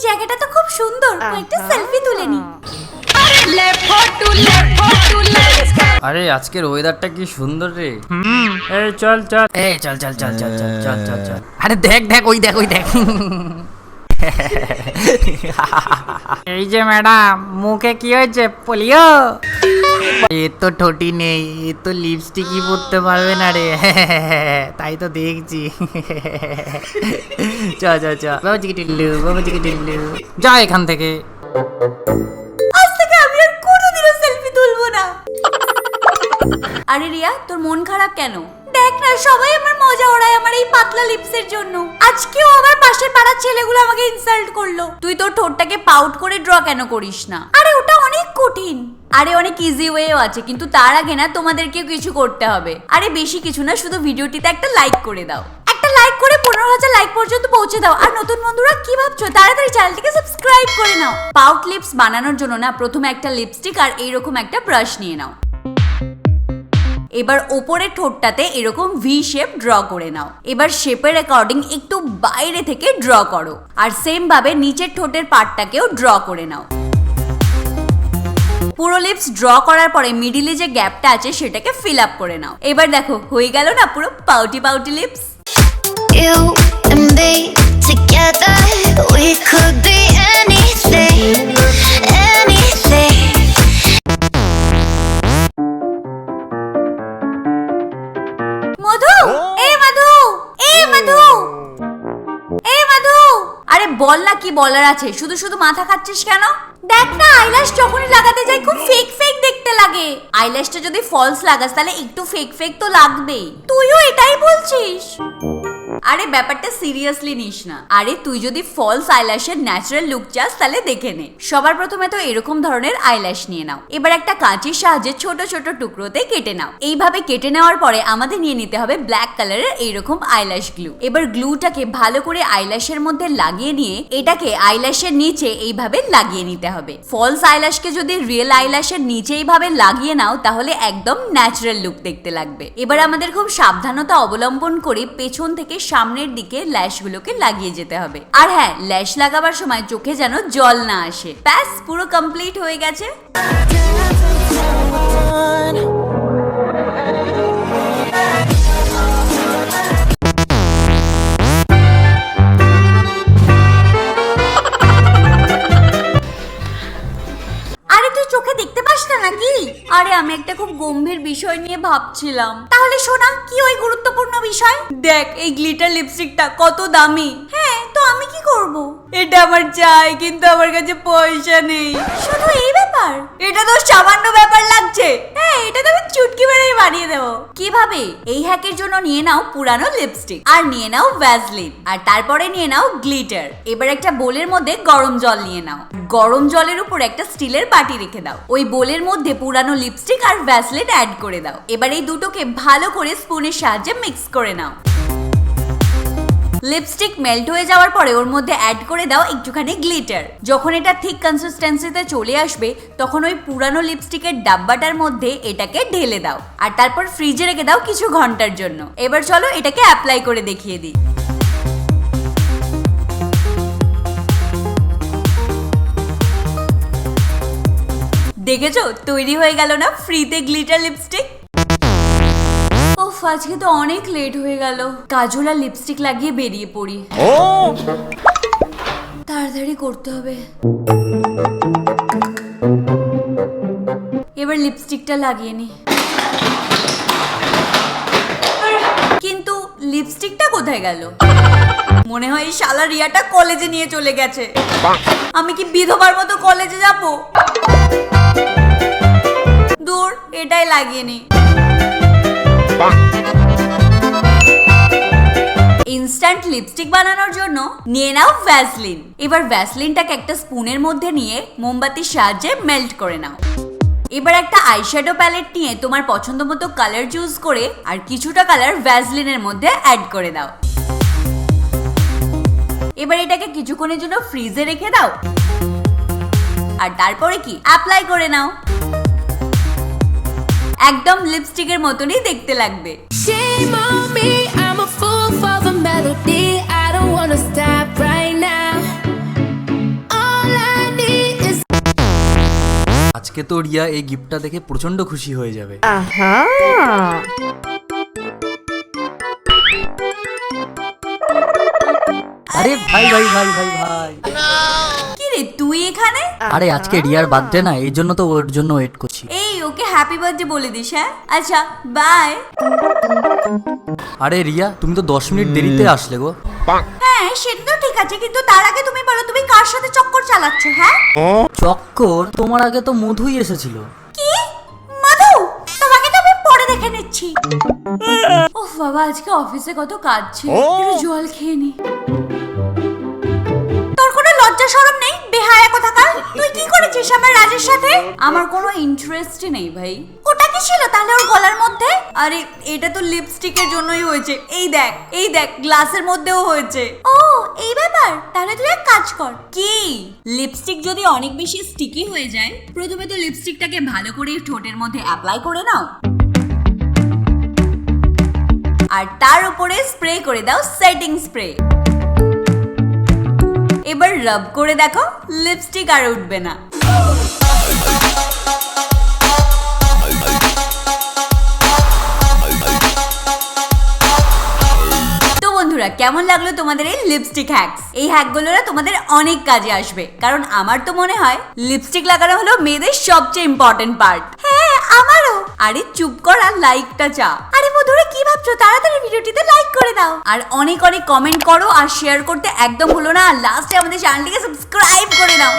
জায়গাটা তো খুব সুন্দর, একটা সেলফি তুলে নি। আরে আজকের ওয়েদারটা কি সুন্দর রে। এই চল চল, এই চল চল চল চল চল চল চল চল। আরে দেখ দেখ, ওই দেখ ওই দেখ। এই যে ম্যাডাম, মুখে কি হয়েছে? পোলিও? এ তো ঠোঁটি নেই, এ তো লিপস্টিকই পরতে পারবে না রে। তাই তো দেখছি। চ চ চ, বাবাজিকে টিল্লু, বাবাজিকে টিল্লু, যা এখান থেকে। আজ থেকে আমি আর কোনোদিনও সেলফি তুলবো না। আরে রিয়া, তোর মন খারাপ কেন? দেখ না, সবাই আমার মজা ওড়ায় আমার এই পাতলা লিপসের জন্য। আজকেও আবার পাশের পাড়ার ছেলেগুলো আমাকে ইনসাল্ট করলো। তুই তোর ঠোঁটটাকে পাউট করে ড্র কেন করিস না? আরে ওটা অনেক কঠিন। আরে অনেক ইজি ওয়েও আছে, কিন্তু তার আগে না তোমাদেরকেও কিছু করতে হবে। আরে বেশি কিছু না, শুধু ভিডিওটিতে একটা লাইক করে দাও। একটা লাইক করে 15,000 লাইক পর্যন্ত পৌঁছে দাও। আর নতুন বন্ধুরা কি ভাবছো? তাড়াতাড়ি চ্যানেলটিকে সাবস্ক্রাইব করে নাও। পাউট লিপস বানানোর জন্য না প্রথমে একটা লিপস্টিক আর এইরকম একটা ব্রাশ নিয়ে নাও। এবার ওপরের ঠোঁটটাতে এরকম ভি শেপ ড্র করে নাও। এবার শেপের অ্যাকর্ডিং একটু বাইরে থেকে ড্র করো, আর সেম ভাবে নিচের ঠোঁটের পার্টটাকেও ড্র করে নাও। পুরো লিপস ড্র করার পরে মিডিলে যে গ্যাপটা আছে সেটাকে ফিল আপ করে নাও। এবার দেখো, হয়ে গেল না পুরো pouty pouty lips. You and me together, we could be anything, anything. মধু, এ মধু, এ মধু, এ মধু, আরে বল না কি বলার আছে? শুধু শুধু মাথা খাচ্ছিস কেন? দেখ না, আইল্যাশ যখনই লাগাতে যাই খুব ফেক ফেক দেখতে লাগে। আইল্যাশটা যদি ফলস লাগাস তাহলে একটু ফেক ফেক তো লাগবেই। তুইও এটাই বলছিস? আরে ব্যাপারটা সিরিয়াসলি নিস না। আরে তুই যদি ফলস আইল্যাশের ন্যাচারাল লুক চাস তাহলে দেখে নে। সবার প্রথমে তো এরকম ধরনের আইল্যাশ নিয়ে নাও। এবার একটা কাঁচির সাহায্যে ছোট ছোট টুকরোতে কেটে নাও। এইভাবে কেটে নেওয়ার পরে আমাদের নিয়ে নিতে হবে ব্ল্যাক কালারের এইরকম আইল্যাশ গ্লু। এবার গ্লুটাকে ভালো করে আইল্যাশের মধ্যে লাগিয়ে নিয়ে এটাকে আইল্যাশের নিচে এইভাবে লাগিয়ে নিতে হবে। ফলস আইল্যাশকে যদি রিয়েল আইল্যাশের নিচে এইভাবে লাগিয়ে নাও তাহলে একদম ন্যাচারাল লুক দেখতে লাগবে। এবার আমাদের খুব সাবধানতা অবলম্বন করে পেছন থেকে সামনের দিকে ল্যাশগুলোকে লাগিয়ে যেতে হবে। আর হ্যাঁ, ল্যাশ লাগাবার সময় চোখে যেন জল না আসে। ব্যাস, পুরো কমপ্লিট হয়ে গেছে। আরে আমি একটা খুব গম্ভীর বিষয় নিয়ে ভাবছিলাম। তাহলে শোনা, কি ওই গুরুত্বপূর্ণ বিষয়? দেখ, এই গ্লিটার লিপস্টিকটা কত দামি। হ্যাঁ, তো আমি কি করব? এটা আমার চাই, কিন্তু আমার কাছে পয়সা নেই। শুধু এই ব্যাপার? এটা তো সামান্য ব্যাপার লাগছে। হ্যাঁ, এটা তো আমি চুটকি মেরেই বানিয়ে দেবো। কিভাবে? এই হ্যাকের জন্য নিয়ে নাও পুরানো লিপস্টিক, আর নিয়ে নাও ভ্যাসলিন, আর তারপরে নিয়ে নাও গ্লিটার। এবার একটা বোলের মধ্যে গরম জল নিয়ে নাও। গরম জলের উপর একটা স্টিলের বাটি রেখে দাও। ওই বোলের মধ্যে পুরানো লিপস্টিক আর ভ্যাসলিন অ্যাড করে দাও। এবার এই দুটোকে ভালো করে স্পুনের সাহায্যে মিক্স করে নাও। লিপস্টিক মেল্ট হয়ে যাওয়ার পরে ওর মধ্যে অ্যাড করে দাও একটুখানি গ্লিটার। যখন এটা ঠিক কনসিস্টেন্সিতে চলে আসবে তখন ওই পুরানো লিপস্টিকের ডাব্বাটার মধ্যে এটাকে ঢেলে দাও, আর তারপর ফ্রিজে রেখে দাও কিছু ঘন্টার জন্য। এবার চলো এটাকে অ্যাপ্লাই করে দেখিয়ে দিই। দেখেছো, তৈরি হয়ে গেল না ফ্রিতে গ্লিটার লিপস্টিক। ওফ, আজকে তো অনেক লেট হয়ে গেল। কাজল আর লিপস্টিক লাগিয়ে বেরিয়ে পড়ি। তাড়াতাড়ি করতে হবে। এবার লিপস্টিকটা লাগিয়ে নি। কিন্তু লিপস্টিকটা কোথায় গেল? মনে হয় এই শালা রিয়াটা কলেজে নিয়ে চলে গেছে। আমি কি বিধবার মতো কলেজে যাব? দূর, এটাই লাগিয়ে নি। ইনস্ট্যান্ট লিপস্টিক বানানোর জন্য নিয়ে নাও ভ্যাসলিন। এবার ভ্যাসলিনটাকে একটা স্পুনের মধ্যে নিয়ে মোমবাতির সাহায্যে মেল্ট করে নাও। এবার একটা আইশ্যাডো প্যালেট নিয়ে তোমার পছন্দ মতো কালার চুজ করে আর কিছুটা কালার ভ্যাসলিনের মধ্যে অ্যাড করে দাও। এবার এটাকে কিছুক্ষণের জন্য ফ্রিজে রেখে দাও, আর তারপরে কি অ্যাপ্লাই করে নাও। একদম লিপস্টিকের মতনই দেখতে লাগবে। Shame on me, I'm a fool for the melody. I don't wanna stop right now. আজকে তো রিয়া এই গিফটটা দেখে প্রচন্ড খুশি হয়ে যাবে। আরে ভাই ভাই ভাই ভাই ভাই, কি রে তুই এখানে? আরে আজকে রিয়ার বার্থডে না, এই জন্য তো ওর জন্য ওয়েট করছি। এই ওকে হ্যাপি বার্থডে বলে দিস। হ্যাঁ আচ্ছা বাই। আরে রিয়া, তুমি তো 10 মিনিট দেরিতে আসলে গো। হ্যাঁ সেটা তো ঠিক আছে, কিন্তু তার আগে তুমি বলো তুমি কার সাথে চক্কর চালাচ্ছ? হ্যাঁ চক্কর? তোমার আগে তো মধুই এসেছিল। কি মধু? তোমাকে তো আমি পরে দেখে নিচ্ছি। ওহ বাবা, আজকে অফিসে কত কাজ ছিল, একটু জল খেয়ে নি। তোর কোনো লজ্জা শরম নেই? বেহায়া কোথাকার! তুই কি করেছিস আমার রাজের সাথে? আমার কোনো ইন্টারেস্টই নেই ভাই। ওটা কি ছিল তাহলে ওর গলার মধ্যে? আরে এটা তো লিপস্টিকের জন্যই হয়েছে। এই দেখ গ্লাসের মধ্যেও হয়েছে। ও এই ব্যাপার, তাহলে তুই এক কাজ কর। কি? লিপস্টিক যদি অনেক বেশি স্টিকি হয়ে যায়, প্রথমে তো লিপস্টিকটাকে ভালো করে ঠোঁটের মধ্যে অ্যাপ্লাই করে নাও, আর তার উপরে স্প্রে করে দাও সেটিং স্প্রে। এবার রাব করে দেখো, লিপস্টিক আর উঠবে না। তো বন্ধুরা, কেমন লাগলো তোমাদের এই লিপস্টিক হ্যাকস? এই হ্যাকগুলো না তোমাদের অনেক কাজে আসবে, কারণ আমার তো মনে হয় লিপস্টিক লাগানো হলো মেয়েদের সবচেয়ে ইম্পর্টেন্ট পার্ট। হ্যাঁ আমারও। আরে চুপ কর আর লাইকটা চা। আরে বন্ধুরা কি ভাবছো? তাড়াতাড়ি ভিডিওটিতে লাইক করে দাও, আর অনেক অনেক কমেন্ট করো আর শেয়ার করতে একদম ভুলো না, আর লাস্টে আমাদের চ্যানেলটিকে সাবস্ক্রাইব করে দাও।